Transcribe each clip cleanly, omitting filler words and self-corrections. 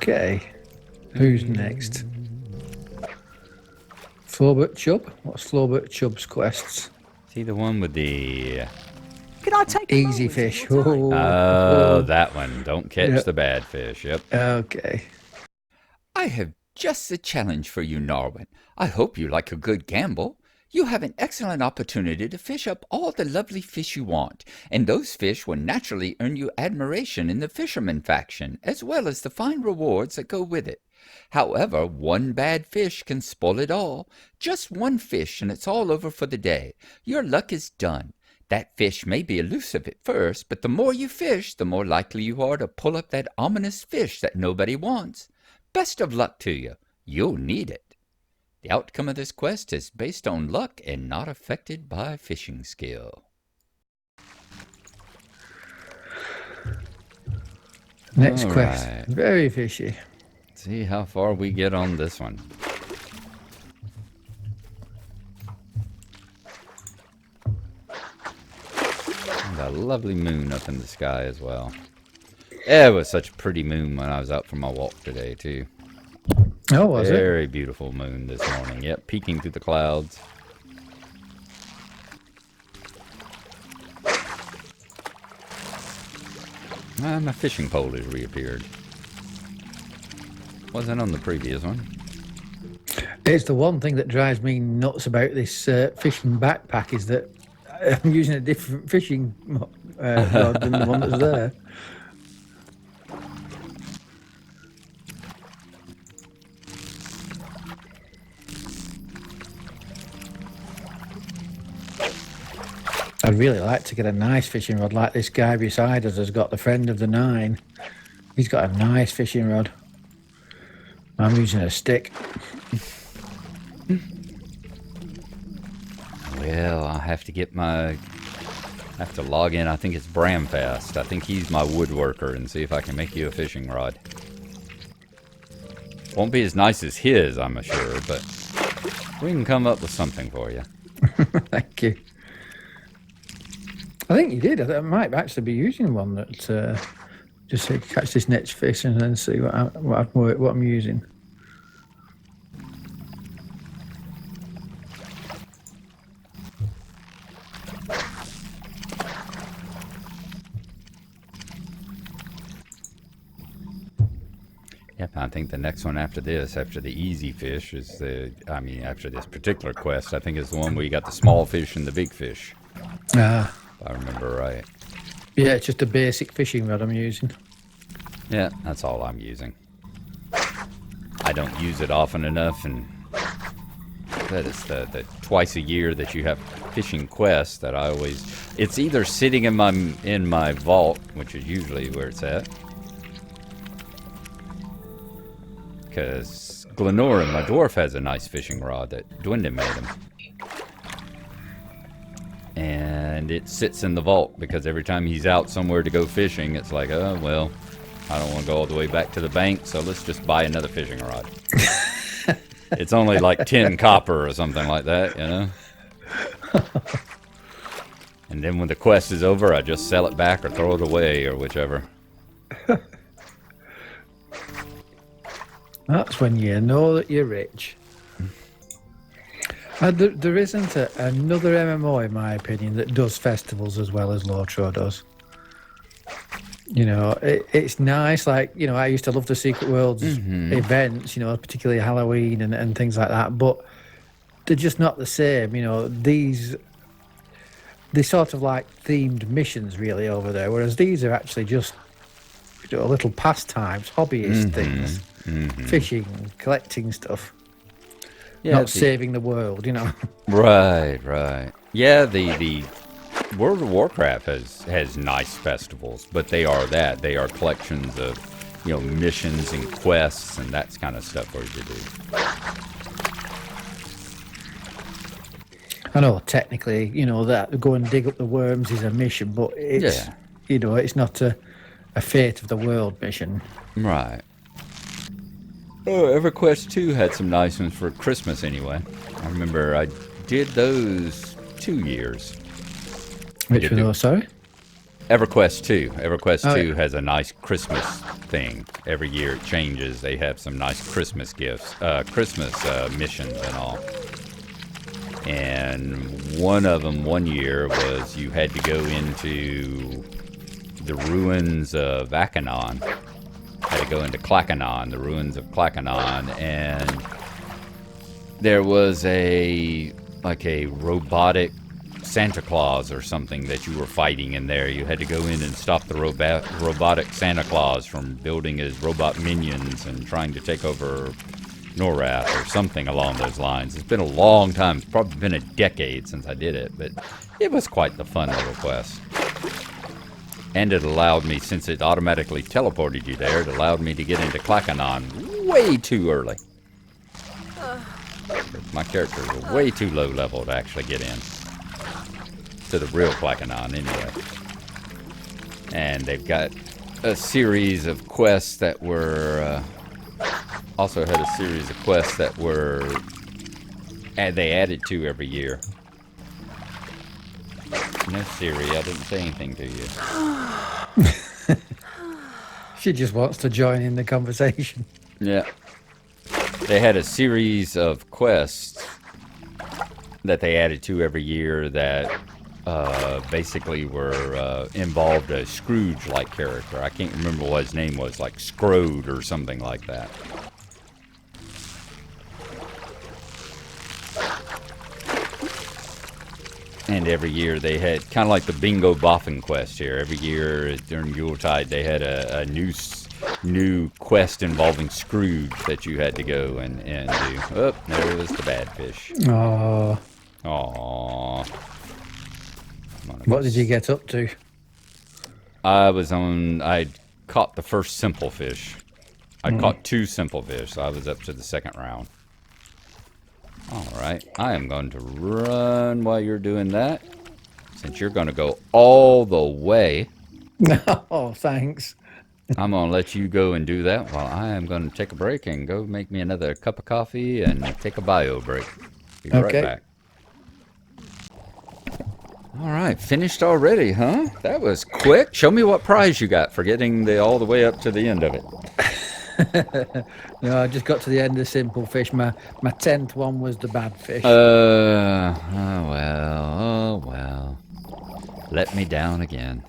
Okay. Who's next? Florbert Chubb? What's Florbert Chubb's quests? Is he the one with the... Can I take Easy them fish. Oh, that one. Don't catch Yep. the bad fish. Yep. Okay. I have just the challenge for you, Narwin. I hope you like a good gamble. You have an excellent opportunity to fish up all the lovely fish you want, and those fish will naturally earn you admiration in the fisherman faction, as well as the fine rewards that go with it. However, one bad fish can spoil it all. Just one fish, and it's all over for the day. Your luck is done. That fish may be elusive at first, but the more you fish, the more likely you are to pull up that ominous fish that nobody wants. Best of luck to you. You'll need it. The outcome of this quest is based on luck and not affected by fishing skill. Next All quest. right. Very fishy. See how far we get on this one. And a lovely moon up in the sky as well. It was such a pretty moon when I was out for my walk today, too. Oh, was it? Very beautiful moon this morning. Yep, peeking through the clouds. My fishing pole has reappeared. Wasn't on the previous one. It's the one thing that drives me nuts about this fishing backpack is that I'm using a different fishing rod than the one that's there. I'd really like to get a nice fishing rod like this guy beside us has got, the friend of the 9. He's got a nice fishing rod. I'm using a stick. Well, I have to get my... have to log in. I think it's Bramfast. I think he's my woodworker and see if I can make you a fishing rod. Won't be as nice as his, I'm sure, but we can come up with something for you. Thank you. I think you did. I might actually be using one that just to catch this next fish and then see what I'm using. Yep, I think the next one after this, after the easy fish, is the... I mean, after this particular quest, I think is the one where you got the small fish and the big fish. Ah. If I remember right. Yeah, it's just a basic fishing rod I'm using. Yeah, that's all I'm using. I don't use it often enough, and that is the twice a year that you have fishing quests that I always... It's either sitting in my vault, which is usually where it's at, because Glenoran, my dwarf, has a nice fishing rod that Dwindon made him. And it sits in the vault because every time he's out somewhere to go fishing, it's like, oh, well, I don't want to go all the way back to the bank, so let's just buy another fishing rod. It's only like 10 copper or something like that, you know? And then when the quest is over, I just sell it back or throw it away or whichever. That's when you know that you're rich. There isn't another MMO, in my opinion, that does festivals as well as LOTRO does. You know, it's nice. Like, you know, I used to love the Secret Worlds events, you know, particularly Halloween and things like that. But they're just not the same. You know, they're sort of like themed missions really over there, whereas these are actually just, you know, little pastimes, hobbyist things, fishing, collecting stuff. Yeah, not saving the world, you know. Right, right. Yeah, the World of Warcraft has nice festivals, but they are collections of, you know, missions and quests and that kind of stuff where you do. I know technically, you know, that go and dig up the worms is a mission, but it's, you know, it's not a fate of the world mission. Right. Oh, EverQuest 2 had some nice ones for Christmas anyway. I remember I did those 2 years. Which were those, sorry? EverQuest 2. EverQuest 2 yeah. has a nice Christmas thing. Every year it changes. They have some nice Christmas gifts, Christmas missions and all. And one of them one year was you had to go into the ruins of Akanon. Had to go into Clackanon, the ruins of Clackanon, and there was a robotic Santa Claus or something that you were fighting in there. You had to go in and stop the robotic Santa Claus from building his robot minions and trying to take over Norath or something along those lines. It's been a long time. It's probably been a decade since I did it, but it was quite the fun little quest. And it allowed me, since it automatically teleported you there, it allowed me to get into Clackanon way too early. My characters are way too low level to actually get in. To the real Clackanon, anyway. And they've got a series of quests that were... also had a series of quests that were... they added to every year. No, Siri, I didn't say anything to you. She just wants to join in the conversation. Yeah. They had a series of quests that they added to every year that basically were involved a Scrooge-like character. I can't remember what his name was, like Scrode or something like that. And every year they had kind of like the Bingo Boffin quest here. Every year during Yuletide they had a new quest involving Scrooge that you had to go and do. Oh, there was the bad fish. Oh. Aww. What did you get up to? I caught the first simple fish. I caught 2 simple fish, so I was up to the second round. Alright, I am going to run while you're doing that. Since you're going to go all the way. Oh, thanks. I'm going to let you go and do that while I am going to take a break and go make me another cup of coffee and take a bio break. Be right back. Alright, finished already, huh? That was quick. Show me what prize you got for getting all the way up to the end of it. No, I just got to the end of simple fish. My 10th one was the bad fish. Oh well. Let me down again.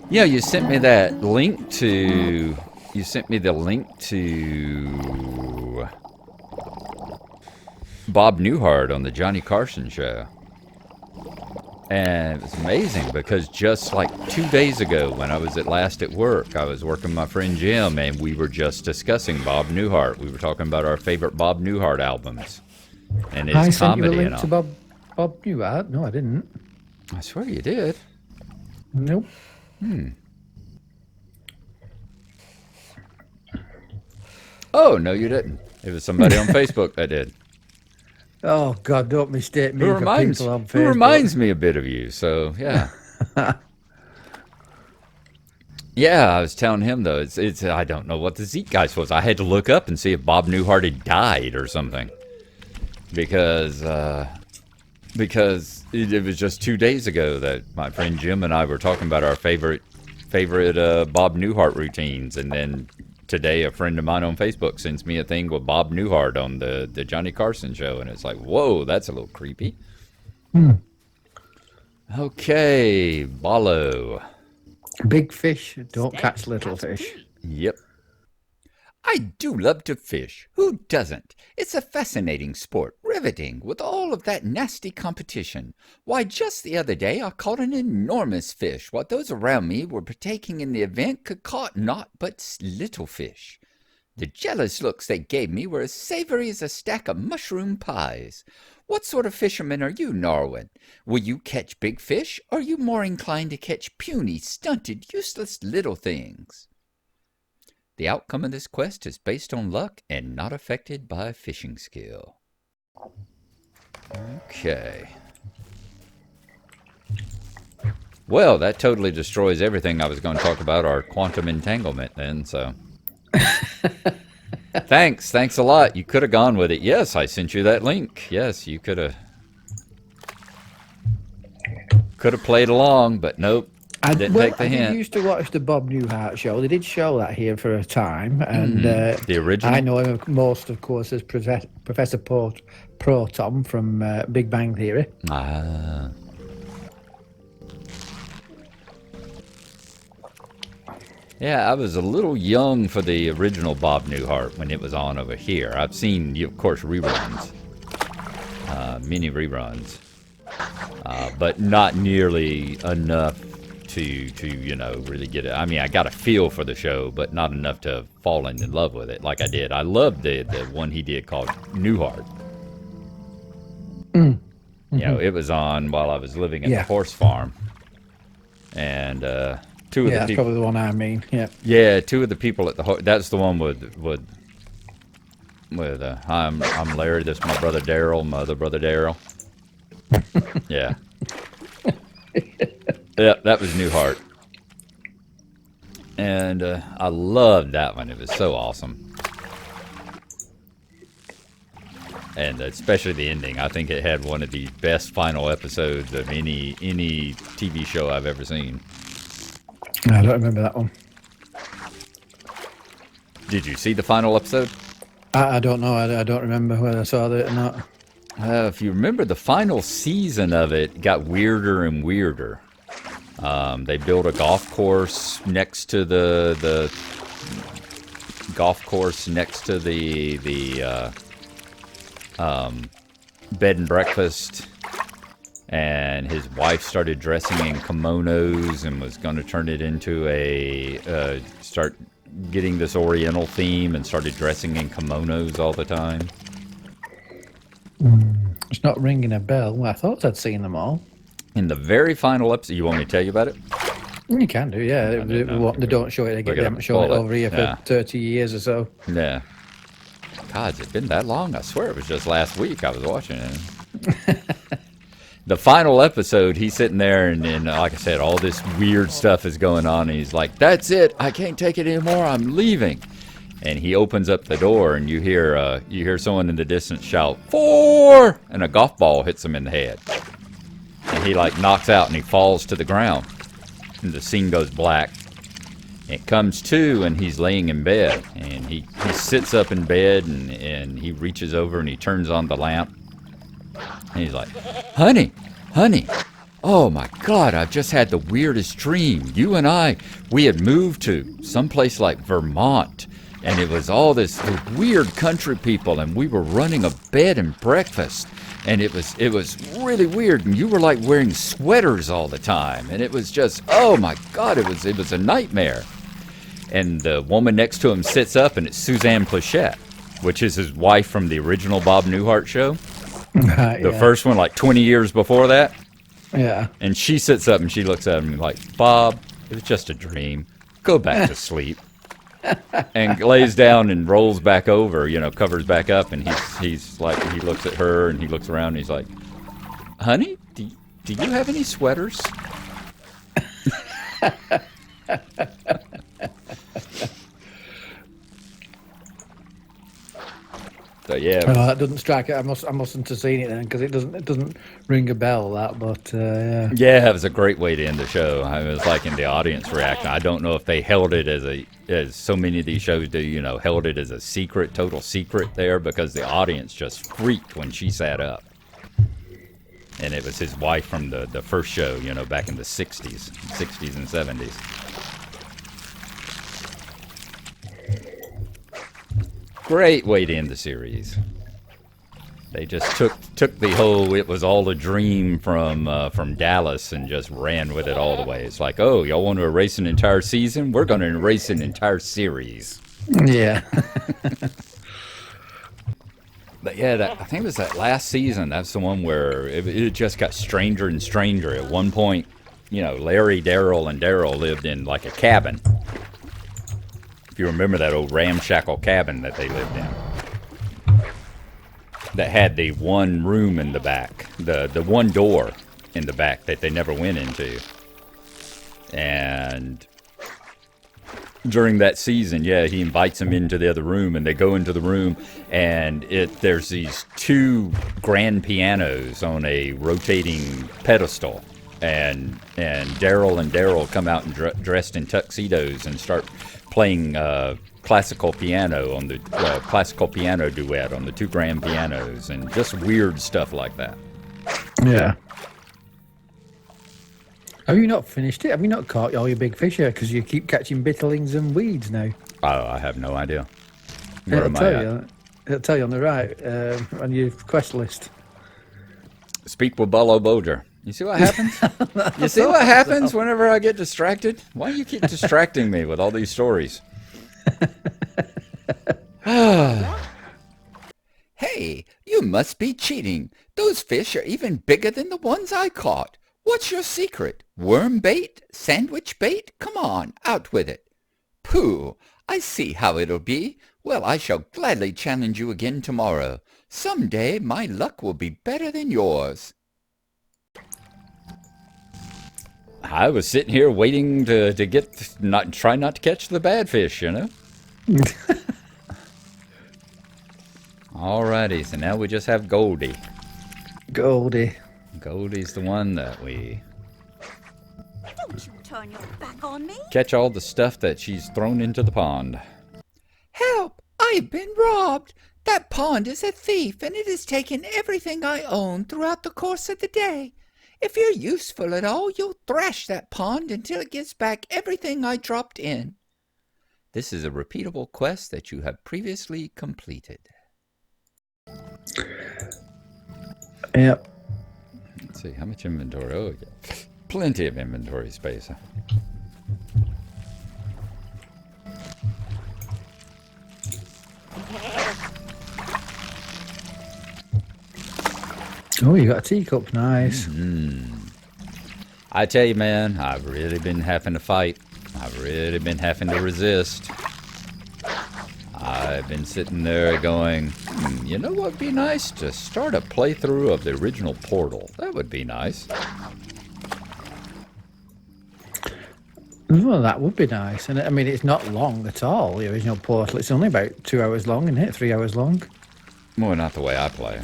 Yeah, you sent me that link to... You sent me the link to... Bob Newhart on the Johnny Carson show. And it was amazing because just like 2 days ago when I was last at work, I was working with my friend Jim and we were just discussing Bob Newhart. We were talking about our favorite Bob Newhart albums and his I sent comedy you a link and all. to Bob Newhart? No, I didn't. I swear you did. Nope. Oh, no you didn't. It was somebody on Facebook that did. Oh, God, don't mistake me for people on Facebook. Who reminds me a bit of you, so, yeah. Yeah, I was telling him, though, it's I don't know what the Zeitgeist was. I had to look up and see if Bob Newhart had died or something. Because it was just 2 days ago that my friend Jim and I were talking about our favorite Bob Newhart routines, and then today a friend of mine on Facebook sends me a thing with Bob Newhart on the Johnny Carson show, and it's like, whoa, that's a little creepy. Okay, Ballo. Big fish don't catch little fish. Yep. I do love to fish. Who doesn't? It's a fascinating sport, riveting, with all of that nasty competition. Why, just the other day I caught an enormous fish, while those around me were partaking in the event could caught naught but little fish. The jealous looks they gave me were as savory as a stack of mushroom pies. What sort of fisherman are you, Norwin? Will you catch big fish, or are you more inclined to catch puny, stunted, useless little things? The outcome of this quest is based on luck and not affected by fishing skill. Okay. Well, that totally destroys everything I was going to talk about, our quantum entanglement then, so. Thanks a lot. You could have gone with it. Yes, I sent you that link. Yes, you could have played along, but nope. Didn't take the I did hint. used to watch the Bob Newhart show. They did show that here for a time, and The original? I know him most, of course, as Professor Proton from Big Bang Theory. Ah. Yeah, I was a little young for the original Bob Newhart when it was on over here. I've seen, of course, reruns, many reruns, but not nearly enough to really get it. I mean, I got a feel for the show, but not enough to fall in love with it like I did. I loved the one he did called Newhart. You know, it was on while I was living at the horse farm, and two of the that's people. probably the one I mean. Yeah. Yeah, two of the people at the that's the one with I'm Larry. This is my brother Daryl, my other brother Daryl. Yeah. Yeah, that was Newhart. And I loved that one. It was so awesome. And especially the ending. I think it had one of the best final episodes of any TV show I've ever seen. I don't remember that one. Did you see the final episode? I don't know. I don't remember whether I saw it or not. If you remember, the final season of it got weirder and weirder. They built a golf course next to the golf course next to the bed and breakfast, and his wife started dressing in kimonos and was going to turn it into a start getting this Oriental theme and started dressing in kimonos all the time. It's not ringing a bell. Well, I thought I'd seen them all. In the very final episode, you want me to tell you about it? You can do, yeah. They don't show it again. They haven't shown it over here for 30 years or so. Yeah. God, it's been that long. I swear it was just last week I was watching it. The final episode, he's sitting there, and like I said, all this weird stuff is going on, and he's like, "That's it. I can't take it anymore. I'm leaving." And he opens up the door, and you hear someone in the distance shout, "4!" and a golf ball hits him in the head. And he like knocks out, and he falls to the ground. And the scene goes black. It comes to, and he's laying in bed, and he sits up in bed, and he reaches over and he turns on the lamp, and he's like, honey, oh my God, I've just had the weirdest dream. You and I, we had moved to someplace like Vermont, and it was all this weird country people, and we were running a bed and breakfast, and it was really weird, and you were like wearing sweaters all the time, and it was just, oh my God, it was a nightmare. And the woman next to him sits up, and it's Suzanne Plachette, which is his wife from the original Bob Newhart show. The first one, like 20 years before that. Yeah. And she sits up and she looks at him like, "Bob, it was just a dream. Go back to sleep." And lays down and rolls back over, covers back up, and he's like, he looks at her and he looks around and he's like, "Honey, do you have any sweaters?" So yeah, that doesn't strike it. I mustn't have seen it then, because it doesn't ring a bell, that. But yeah. Yeah, it was a great way to end the show. I mean, it was like in the audience reaction. I don't know if they held it as so many of these shows do, held it as a secret, total secret there, because the audience just freaked when she sat up. And it was his wife from the first show, back in the 60s and 70s. Great way to end the series. They just took the whole "it was all a dream" from Dallas and just ran with it all the way. It's like, oh, y'all want to erase an entire season? We're going to erase an entire series. Yeah. But yeah, I think it was that last season. That's the one where it just got stranger and stranger. At one point, Larry, Daryl, and Daryl lived in like a cabin. If you remember that old ramshackle cabin that they lived in, that had the one room in the back, the one door in the back that they never went into. And during that season, he invites them into the other room, and they go into the room, and there's these two grand pianos on a rotating pedestal. and Daryl come out and dressed in tuxedos and start playing classical piano on the classical piano duet on the 2 grand pianos and just weird stuff like that. Yeah. Have you not finished it? Have you not caught all your big fish yet? Because you keep catching bitterlings and weeds now. Oh, I have no idea. Where It'll am I tell at? you. It'll tell you on the right on your quest list. Speak with Bullo Boulder. You see what happens? You see what happens whenever I get distracted? Why do you keep distracting me with all these stories? Hey, you must be cheating. Those fish are even bigger than the ones I caught. What's your secret? Worm bait? Sandwich bait? Come on, out with it. Pooh, I see how it'll be. Well, I shall gladly challenge you again tomorrow. Some day my luck will be better than yours. I was sitting here waiting to try not to catch the bad fish, you know? Alrighty, so now we just have Goldie. Goldie. Goldie's the one that we Don't you turn your back on me. catch all the stuff that she's thrown into the pond. Help! I've been robbed. That pond is a thief, and it has taken everything I own throughout the course of the day. If you're useful at all, you'll thrash that pond until it gives back everything I dropped in. This is a repeatable quest that you have previously completed. Yep. Let's see, how much inventory? Oh, yeah. Plenty of inventory space. Oh, you got a teacup. Nice. I tell you, man, I've really been having to fight. I've really been having to resist. I've been sitting there going, you know what would be nice? To start a playthrough of the original Portal. That would be nice. Well, that would be nice. And I mean, it's not long at all, the original Portal. It's only about 2 hours long, isn't it? 3 hours long. Well, not the way I play.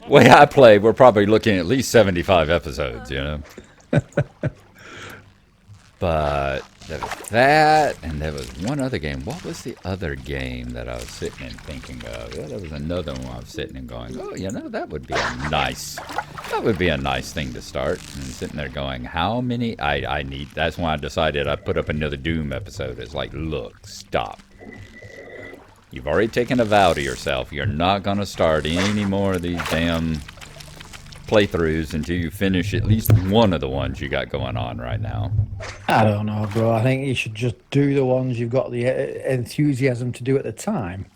Way I play, we're probably looking at least 75 episodes, you know? But there was that, and there was one other game. What was the other game that I was sitting and thinking of? Yeah, there was another one I was sitting and going, oh, you know, that would be a nice thing to start. And sitting there going, how many I need. That's why I decided I'd put up another Doom episode. It's like, look, stop. You've already taken a vow to yourself. You're not going to start any more of these damn playthroughs until you finish at least one of the ones you got going on right now. I don't know, bro. I think you should just do the ones you've got the enthusiasm to do at the time.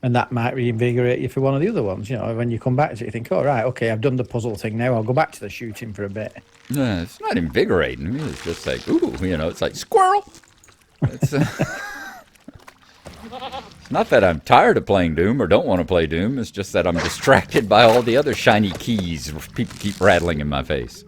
And that might reinvigorate you for one of the other ones. You know, when you come back to it, you think, oh, right, okay, I've done the puzzle thing now. I'll go back to the shooting for a bit. No, it's not invigorating. It's just like, ooh, you know, it's like squirrel. It's not that I'm tired of playing Doom or don't want to play Doom. It's just that I'm distracted by all the other shiny keys people keep rattling in my face.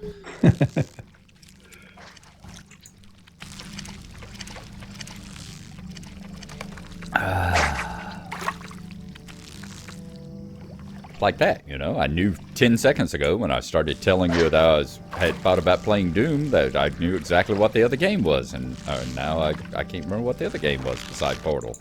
Like that, you know. I knew 10 seconds ago when I started telling you that had thought about playing Doom that I knew exactly what the other game was, and now I can't remember what the other game was besides Portal.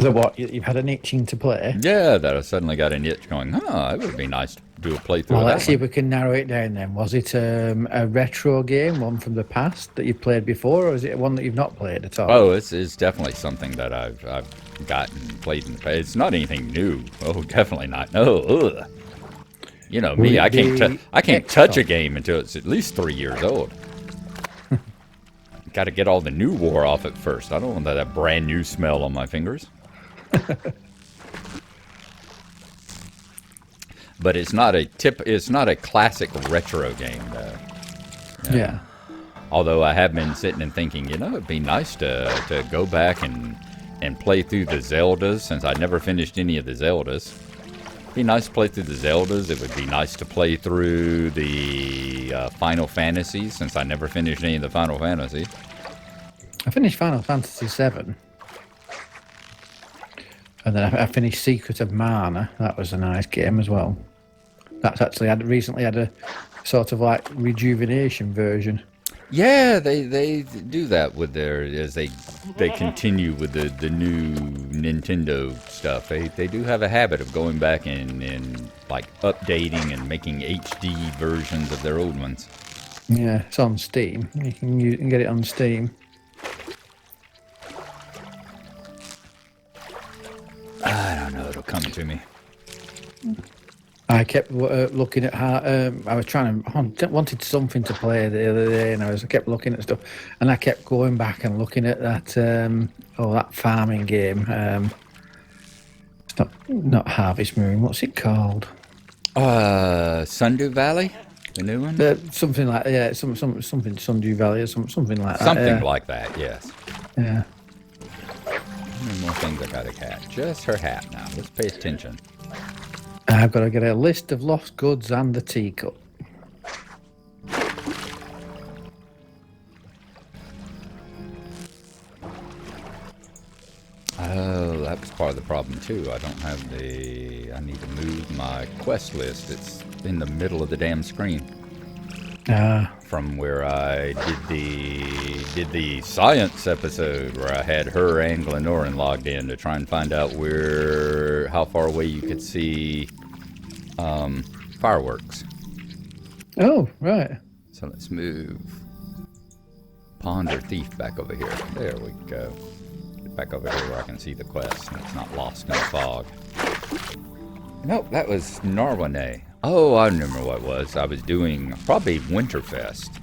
So what, you've had an itching to play? Yeah, that I suddenly got an itch going, it would be nice to do a playthrough Well, of let's that see if one. we can narrow it down then. Was it a retro game, one from the past that you've played before, or is it one that you've not played at all? Oh, it's definitely something that I've gotten played in the past. It's not anything new. Oh, definitely not. No, ugh. You know me, I can't touch a game until it's at least 3 years old. Got to get all the new war off it first. I don't want that brand new smell on my fingers. But it's not a classic retro game though. Yeah. Although I have been sitting and thinking, you know, it'd be nice to go back and play through the Zeldas, since I never finished any of the Zeldas. It'd be nice to play through the Zeldas. It would be nice to play through the Final Fantasy, since I never finished any of the Final Fantasy. I finished Final Fantasy VII. And then I finished Secret of Mana. That was a nice game as well. That's actually recently had a sort of like rejuvenation version. Yeah, they do that with their as they continue with the new Nintendo stuff. They do have a habit of going back and like updating and making HD versions of their old ones. Yeah, it's on Steam. You can get it on Steam. I don't know. It'll come to me. I kept looking at how I was wanted something to play the other day, and I kept looking at stuff, and I kept going back and looking at that that farming game. It's not Harvest Moon. What's it called? Sundew Valley, the new one. Something like something Sundew Valley or something like that. Something like that. Yes. Yeah. How many more things I got a cat? Just her hat now. Let's pay attention. I've got to get a list of lost goods and the teacup. Oh, that was part of the problem too. I don't have I need to move my quest list. It's in the middle of the damn screen. From where I did the science episode where I had her and Glenorin logged in to try and find out how far away you could see fireworks. Oh, right. So let's move Ponder Thief back over here. There we go. Get back over here where I can see the quest and it's not lost in the fog. Nope, that was Narwane. Oh, I remember what it was. I was doing probably Winterfest.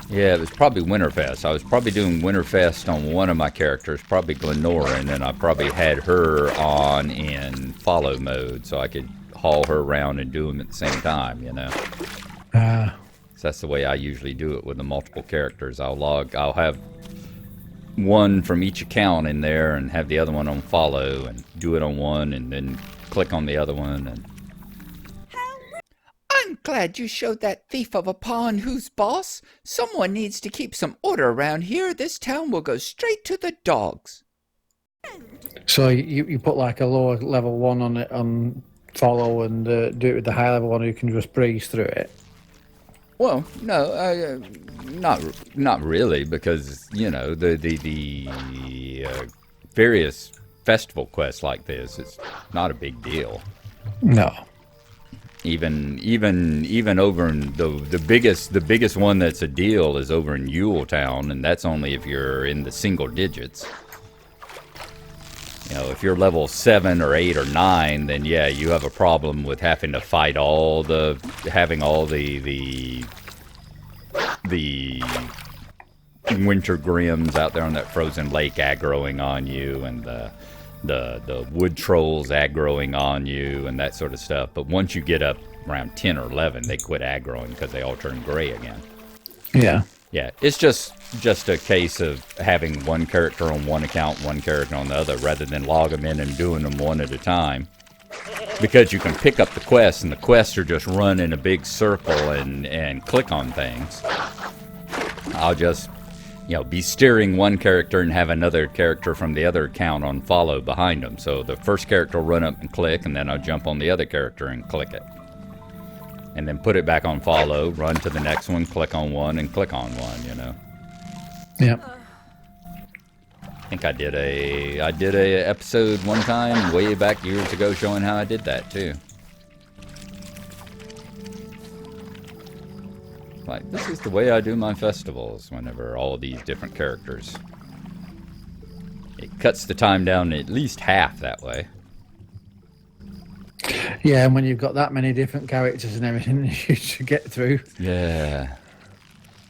Yeah, it was probably Winterfest. I was probably doing Winterfest on one of my characters, probably Glenorin, and I probably had her on in follow mode so I could haul her around and do them at the same time, you know. So that's the way I usually do it with the multiple characters. I'll have one from each account in there and have the other one on follow and do it on one and then click on the other one. And I'm glad you showed that thief of a pawn who's boss. Someone needs to keep some order around here. This town will go straight to the dogs. So you put like a lower level one on it on follow and do it with the high level one who can just breeze through it. well, no, not really, because you know the various festival quests like this, it's not a big deal. No. Even over in the biggest one that's a deal is over in Yule Town, and that's only if you're in the single digits. You know, if you're level 7 or 8 or 9, then yeah, you have a problem with having to fight having all the winter grims out there on that frozen lake aggroing on you, and the wood trolls aggroing on you and that sort of stuff. But once you get up around 10 or 11, they quit aggroing because they all turn gray again. Yeah. Yeah, it's just a case of having one character on one account, one character on the other, rather than log them in and doing them one at a time. Because you can pick up the quests, and the quests are just run in a big circle and click on things. I'll just, be steering one character and have another character from the other account on follow behind them. So the first character will run up and click, and then I'll jump on the other character and click it. And then put it back on follow, run to the next one, click on one, and click on one, Yeah. I think I did a episode one time way back years ago showing how I did that too. Like, this is the way I do my festivals whenever all these different characters. It cuts the time down at least half that way. Yeah, and when you've got that many different characters and everything you should get through. Yeah.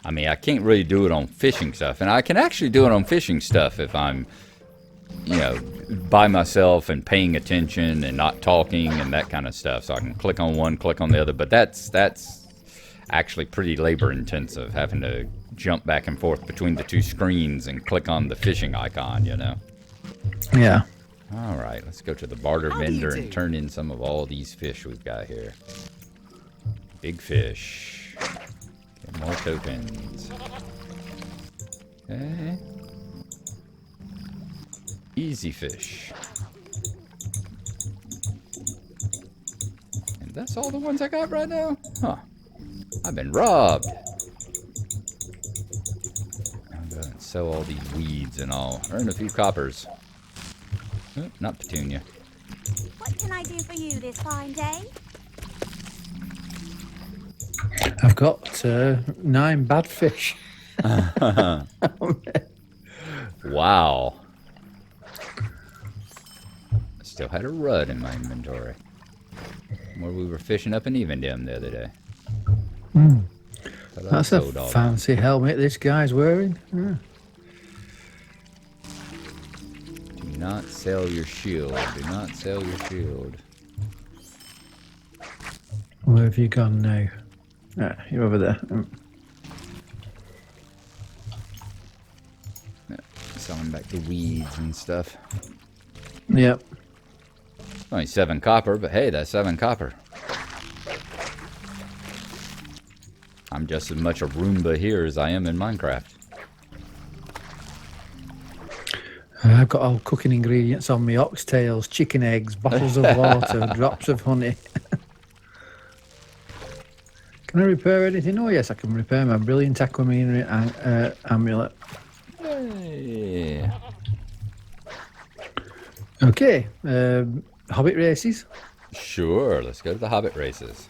I mean, I can't really do it on fishing stuff, and I can actually do it on fishing stuff if I'm, by myself and paying attention and not talking and that kind of stuff. So I can click on one, click on the other, but that's actually pretty labor intensive, having to jump back and forth between the two screens and click on the fishing icon, Yeah. All right, let's go to the barter vendor and turn in some of all these fish we've got here. Big fish. Get more tokens. Okay. Easy fish. And that's all the ones I got right now? Huh. I've been robbed. I'll go and sell all these weeds and I'll earn a few coppers. Oh, not petunia. What can I do for you this fine day? I've got 9 bad fish. Wow. I still had a rudd in my inventory. Where we were fishing up in Evendem the other day. That's a fancy helmet this guy's wearing. Yeah. Do not sell your shield. Do not sell your shield. Where have you gone now? Ah, you're over there. Selling back the weeds and stuff. Yep. Only 7 copper, but hey, that's 7 copper. I'm just as much a Roomba here as I am in Minecraft. I've got all cooking ingredients on me: oxtails, chicken eggs, bottles of water, drops of honey. Can I repair anything? Oh yes, I can repair my brilliant aquamarine amulet. Hey. Okay, Hobbit races. Sure, let's go to the Hobbit races.